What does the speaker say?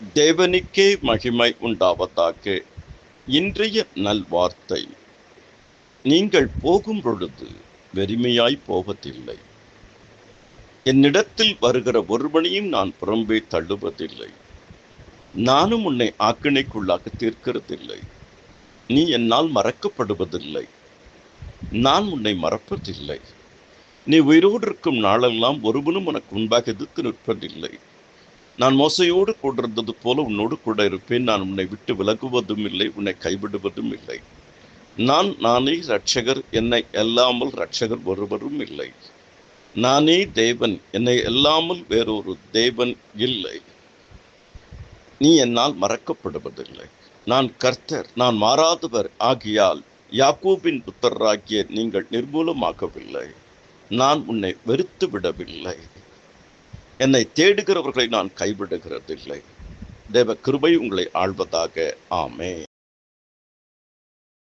தேவனுக்கே மகிமை உண்டாவதாக. இன்றைய நல்வார்த்தை: நீங்கள் போகும் பொழுது வெறுமையாய் போவதில்லை. என்னிடத்தில் வருகிற ஒருவனையும் நான் புறம்பே தள்ளுவதில்லை. நானும் உன்னை ஆக்கினைக்குள்ளாக தீர்க்கிறதில்லை. நீ என்னால் மறக்கப்படுவதில்லை. நான் உன்னை மறப்பதில்லை. நீ உயிரோடு இருக்கும் நாளெல்லாம் ஒருவனும் உனக்கு முன்பாக எதிர்த்து நிற்பதில்லை. நான் மோசையோடு கூட இருந்தது போல உன்னோடு கூட இருப்பேன். நான் உன்னை விட்டு விலகுவதும் இல்லை, உன்னை கைவிடுவதும் இல்லை. நானே இரட்சகர், என்னை அல்லாமல் இரட்சகர் ஒருவரும் இல்லை. நானே தேவன், என்னை அல்லாமல் வேறொரு தேவன் இல்லை. நீ என்னால் மறக்கப்படுவதில்லை. நான் கர்த்தர், நான் மாறாதவர் ஆகியால் யாக்கோபின் புத்திரராகிய நீங்கள் நிர்மூலமாகவில்லை. நான் உன்னை வெறுத்து விடவில்லை. என்னை தேடுகிறவர்களை நான் கைவிடுகிறதில்லை. தேவ கிருபை உங்களை ஆள்வதாக. ஆமென்.